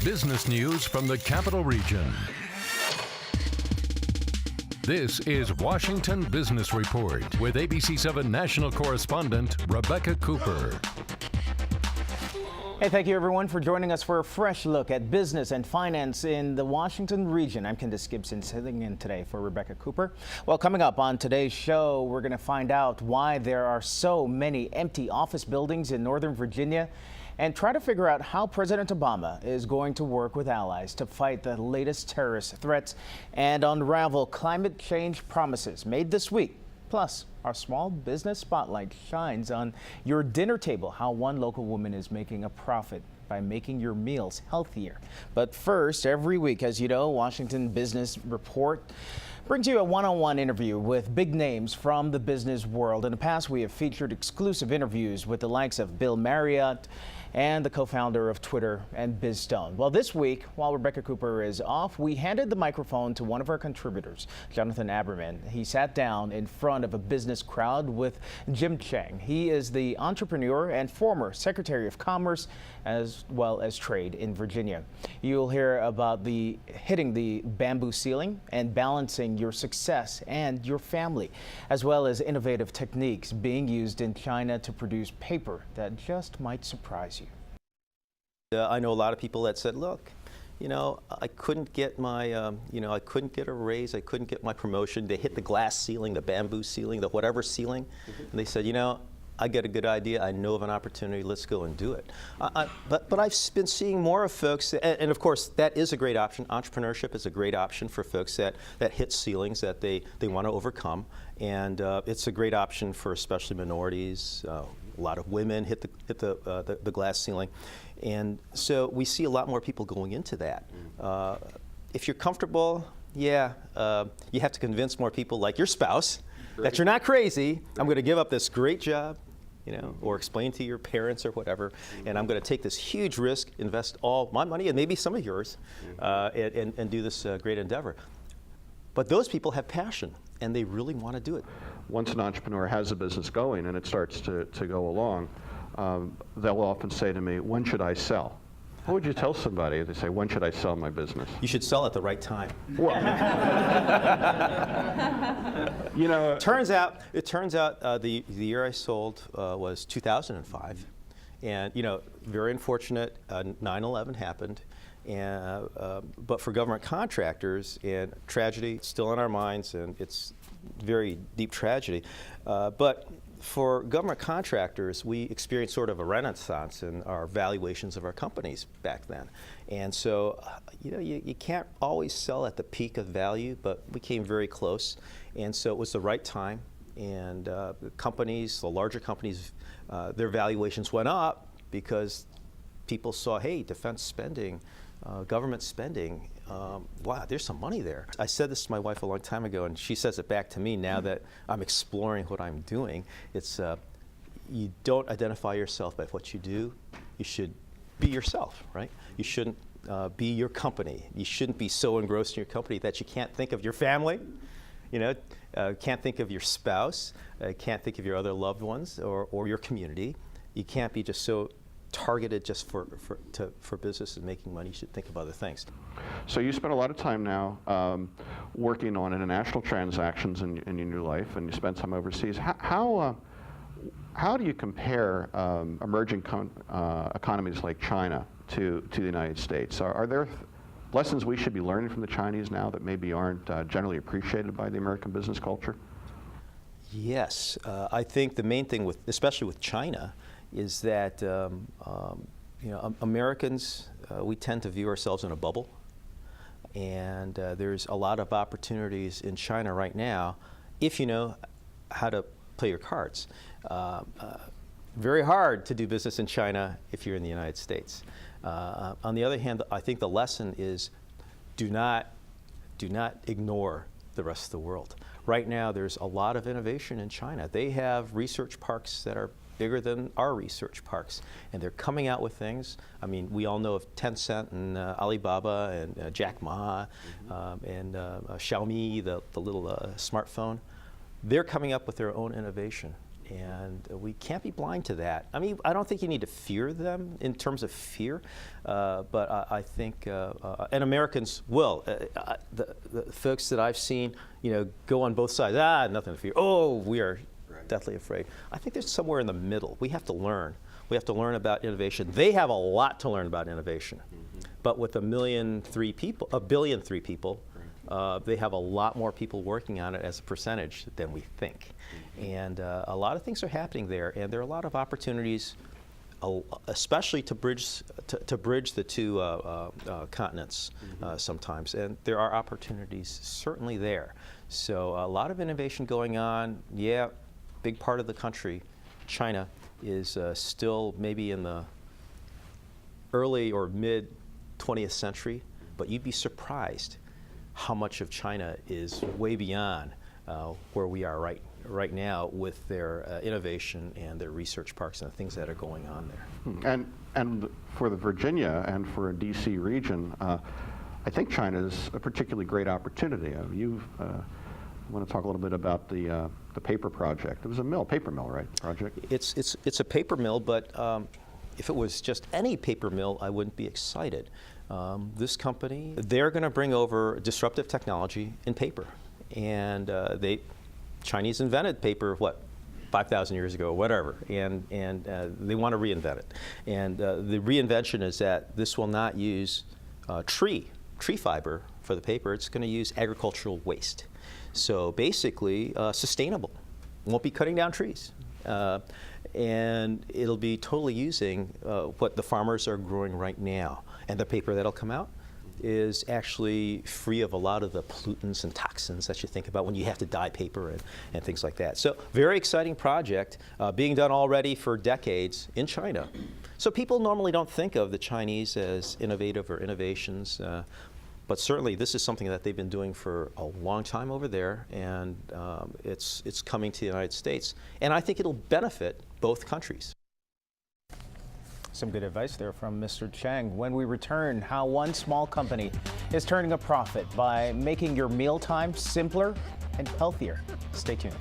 Business news from the Capital Region. This is Washington Business Report with ABC7 national correspondent Rebecca Cooper. Hey, thank you everyone for joining us for a fresh look at business and finance in the Washington region. I'm Candace Gibson sitting in today for Rebecca Cooper. Well, coming up on today's show, we're going to find out why there are so many empty office buildings in Northern Virginia and try to figure out how President Obama is going to work with allies to fight the latest terrorist threats and unravel climate change promises made this week. Plus, our small business spotlight shines on your dinner table, how one local woman is making a profit by making your meals healthier. But first, every week, as you know, Washington Business Report brings you a one-on-one interview with big names from the business world. In the past, we have featured exclusive interviews with the likes of Bill Marriott and the co-founder of Twitter and BizStone. Well, this week, while Rebecca Cooper is off, we handed the microphone to one of our contributors, Jonathan Aberman. He sat down in front of a business crowd with Jim Cheng. He is the entrepreneur and former Secretary of Commerce as well as Trade in Virginia. You'll hear about hitting the bamboo ceiling and balancing your success and your family, as well as innovative techniques being used in China to produce paper that just might surprise you. I know a lot of people that said, look, I couldn't get my, I couldn't get a raise, I couldn't get my promotion. They hit the glass ceiling, the bamboo ceiling, the whatever ceiling, and they said, I get a good idea, I know of an opportunity, let's go and do it. But I've been seeing more of folks, and of course that is a great option. Entrepreneurship is a great option for folks that hit ceilings that they want to overcome, and it's a great option for especially minorities. A lot of women hit the glass ceiling. And so we see a lot more people going into that. If you're comfortable, you have to convince more people like your spouse that you're not crazy. I'm going to give up this great job, or explain to your parents or whatever, and I'm going to take this huge risk, invest all my money and maybe some of yours, and do this great endeavor. But those people have passion, and they really want to do it. Once an entrepreneur has a business going and it starts to go along, they'll often say to me, when should I sell? What would you tell somebody? They say, when should I sell my business? You should sell at the right time. Well, it turns out the year I sold was 2005. And, very unfortunate, 9/11 happened. And, but for government contractors, and tragedy still on our minds, and it's very deep tragedy. But for government contractors, we experienced sort of a renaissance in our valuations of our companies back then. And so, you can't always sell at the peak of value, but we came very close. And so it was the right time. And the larger companies, their valuations went up because people saw, hey, defense spending, government spending, wow, there's some money there. I said this to my wife a long time ago, and she says it back to me now that I'm exploring what I'm doing. It's you don't identify yourself by what you do. You should be yourself, right? You shouldn't be your company. You shouldn't be so engrossed in your company that you can't think of your family, can't think of your spouse, can't think of your other loved ones or your community. You can't be just so targeted just for business and making money. You should think of other things. So you spend a lot of time now working on international transactions in your new life, and you spend time overseas. How do you compare emerging economies like China to the United States? Are there lessons we should be learning from the Chinese now that maybe aren't generally appreciated by the American business culture? Yes, I think the main thing, especially with China, is that Americans, we tend to view ourselves in a bubble, and there's a lot of opportunities in China right now if you know how to play your cards. Very hard to do business in China if you're in the United States. On the other hand, I think the lesson is do not ignore the rest of the world. Right now, there's a lot of innovation in China. They have research parks that are bigger than our research parks, and they're coming out with things. I mean, we all know of Tencent and Alibaba and Jack Ma and Xiaomi, the little smartphone. They're coming up with their own innovation, And we can't be blind to that. I mean, I don't think you need to fear them in terms of fear, but I think, and Americans will. The folks that I've seen, go on both sides. Nothing to fear. Oh, we are deathly afraid. I think there's somewhere in the middle. We have to learn. We have to learn about innovation. They have a lot to learn about innovation, but with 1.3 billion people, they have a lot more people working on it as a percentage than we think. And a lot of things are happening there, and there are a lot of opportunities, especially to bridge the two continents sometimes. And there are opportunities certainly there. So a lot of innovation going on. Yeah, big part of the country, China, is still maybe in the early or mid 20th century, but you'd be surprised how much of China is way beyond where we are right now with their innovation and their research parks and the things that are going on there. And for the Virginia and for the DC region, I think China is a particularly great opportunity. I want to talk a little bit about the paper project. It was a paper mill, right? Project. It's a paper mill, but if it was just any paper mill, I wouldn't be excited. This company, they're going to bring over disruptive technology in paper, and Chinese invented paper, 5,000 years ago, or whatever, and they want to reinvent it. And the reinvention is that this will not use tree fiber for the paper. It's going to use agricultural waste. So basically, sustainable. Won't be cutting down trees. And it'll be totally using what the farmers are growing right now. And the paper that'll come out is actually free of a lot of the pollutants and toxins that you think about when you have to dye paper and things like that. So very exciting project being done already for decades in China. So people normally don't think of the Chinese as innovative or innovations. But certainly, this is something that they've been doing for a long time over there, and it's coming to the United States. And I think it'll benefit both countries. Some good advice there from Mr. Cheng. When we return, how one small company is turning a profit by making your mealtime simpler and healthier. Stay tuned.